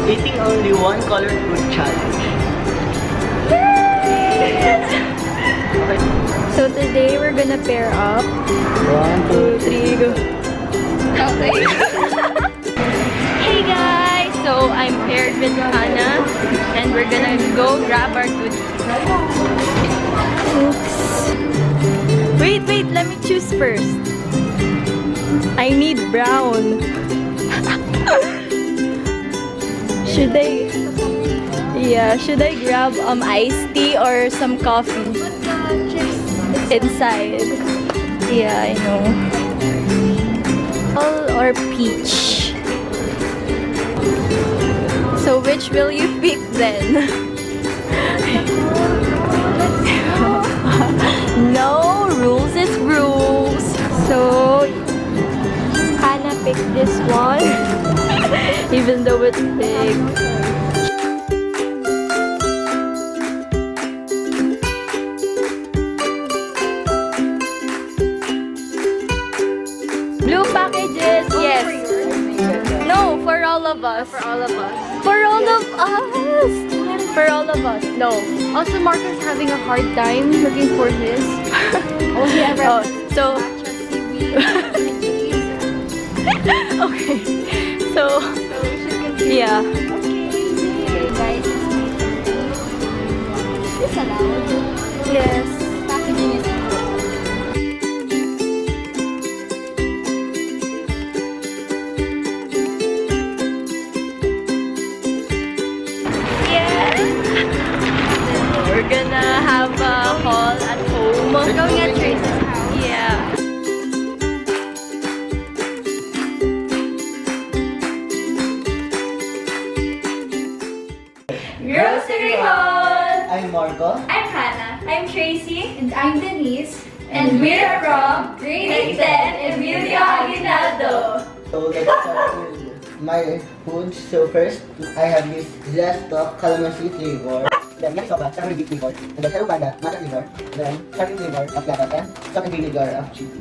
Eating only one colored food challenge. Okay. So today we're gonna pair up. 1, 2, 3, go. Okay. Hey guys! So I'm paired with Hannah and we're gonna go grab our goodies. Oops. Wait, let me choose first. I need brown. Should I grab iced tea or some coffee? Inside. Yeah, I know. Or peach. So which will you pick then? No, rules is rules. So Hannah picked this one. Even though it's big. Blue packages, yes. No, for all of us. For all of us. For all of us. For all of us. No. Also, Marco's having a hard time looking for his. Oh, he ever. Oh, so. Okay. So. we should continue. Yeah. Okay, guys. Is this allowed? Yes. Packaging is allowed. We're gonna have a haul at home. We're going at Tracy's house. Yeah. Grocery haul! I'm Marco. I'm Hannah. I'm Tracy. And I'm Denise. And we're from Grade 10 Emilio Aguinaldo. So let's start with my foods. So first, I have this zest of calamansi flavor. Then next of that, strawberry beet flavor. And then hello panda, matcha flavor. Then sharpie flavor of lavender. And salt and vinegar of chili.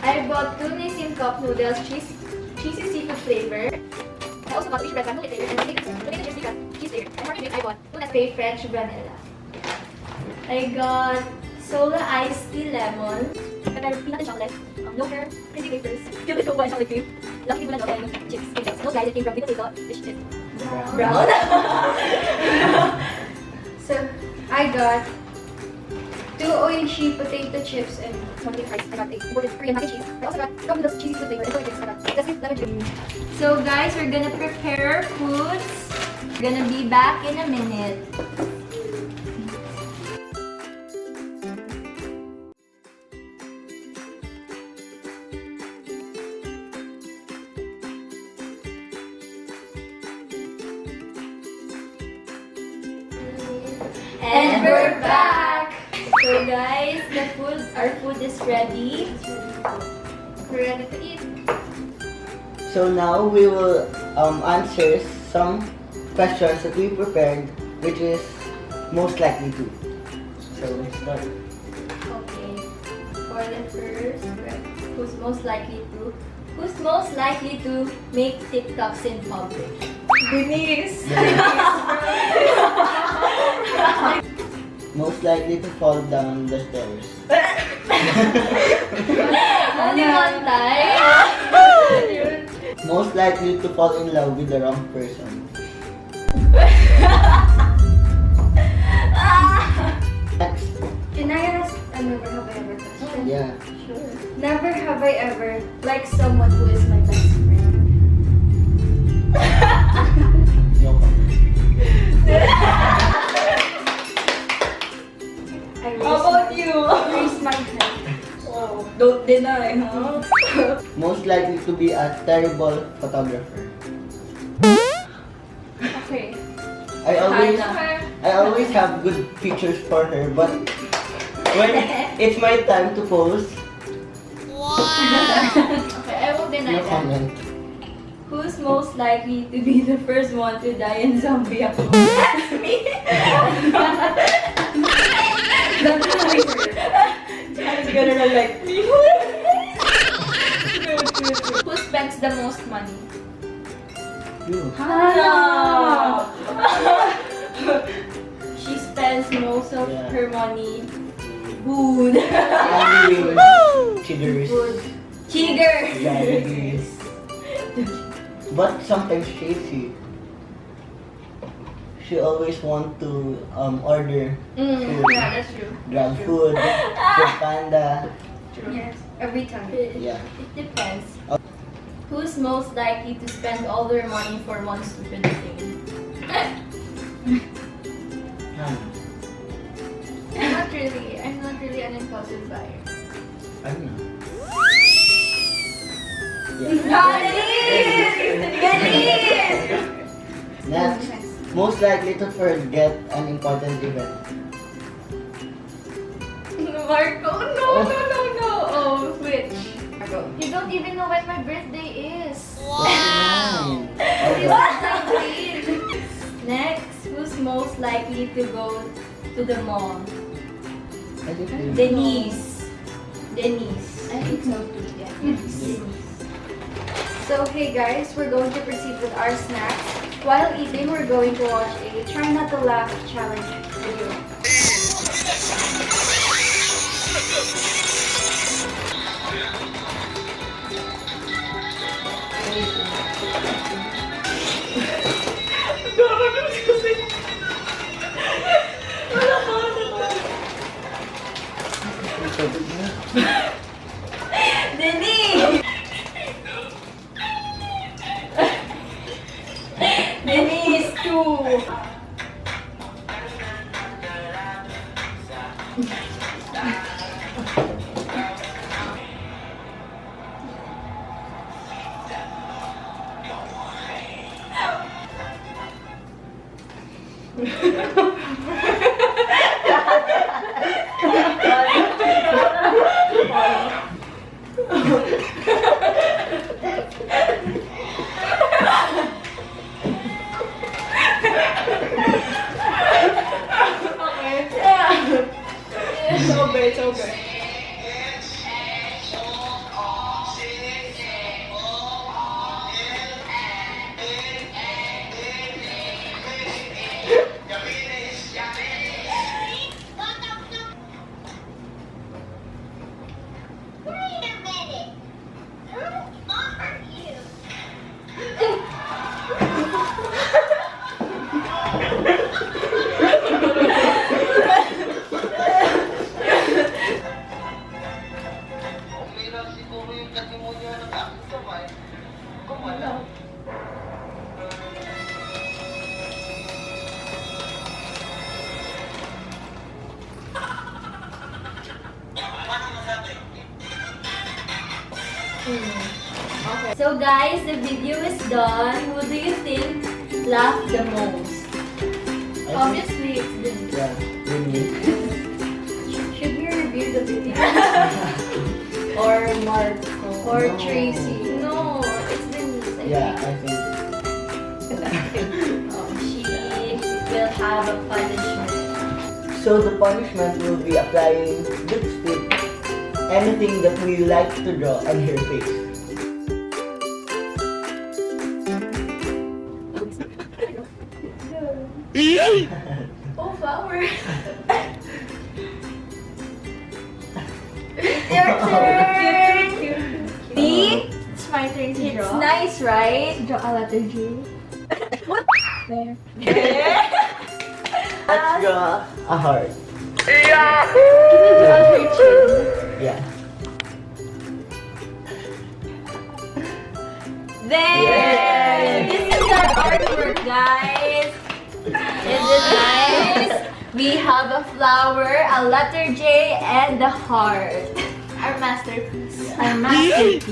I bought 2 Nissin cup noodles, cheesy seafood flavor. I also got fish bread family flavor and tomato cheese flavor. And for drink, I bought 2 Nescafe French vanilla. I got Sola iced tea lemon. And I peanut and chocolate, no hair, crazy wafers, filled with cocoa and chocolate cream, lucky bulan and chips, sprinkles. No guys, it came from Little Potato, which is brown. So I got 2 Oishi potato chips and 20 fries. I got 8 imported Korean mac and cheese. I also got cup noodles, cheesy food flavor, and soy drinks. I got Nescafe lemon juice. So guys, we're gonna prepare our foods. We're gonna be back in a minute. And we're back! So guys, our food is ready. We're ready to eat. So now we will answer some questions that we prepared, which is most likely to. So let's start. Okay. For the first, who's most likely to make TikToks in public? Denise. Most likely to fall down the stairs. Only one time. Most likely to fall in love with the wrong person. Next. Can I ask a never have I ever question? Yeah. Sure. Never have I ever liked someone who is my best friend. No How about you? Raise my hand. Oh, don't deny, huh? Most likely to be a terrible photographer. Okay. I always have good pictures for her, but when it's my time to pose, Okay, I will deny no that. comment. Who's most likely to be the first one to die in zombie apocalypse? That's me! That's my Johnny's gonna run like me. Who spends the most money? You. Hannah! She spends most of Yeah. her money. Food. Candies. Chiggers. Chiggers. Jollibees. But sometimes Tracy, she always want to order food. Yeah, that's true. Grab food, food panda. Yes, every time. Yeah. It depends. Who's most likely to spend all their money for one stupid thing? I'm not really an impulsive buyer. I don't know. Next, most likely to forget an important event. Marco, no. Oh, which? Marco. You don't even know when my birthday is. Wow. Next, who's most likely to go to the mall? I think we- Denise. I think so too, yeah. So, hey guys, we're going to proceed with our snacks. While eating, we're going to watch a Try Not to Laugh challenge video. Denise! Denise, too! It's over. So guys, the video is done. Who do you think laughed the most? Obviously, it's Denise. Yeah, really. Should we review the video? Or Marco? Or No. Tracy? No, it's Denise. Yeah, I think. She will have a punishment. So the punishment will be applying lipstick, anything that we like to draw on her face. Oh, flower. Your turn! See? It's my turn to It's draw. nice, right? Draw a letter J. There. Let's draw a heart. Can you draw her chin? Yeah. There! This is our artwork, guys. Is it nice? We have a flower, a letter J, and a heart. Our masterpiece. Our masterpiece.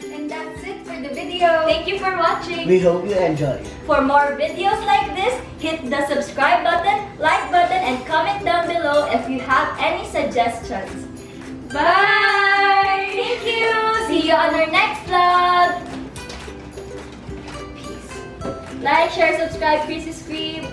And that's it for the video. Thank you for watching. We hope you enjoy. For more videos like this, hit the subscribe button, like button, and comment down below if you have any suggestions. Bye! Thank you! See you on our next vlog! Peace. Like, share, subscribe, Chrissy Scream.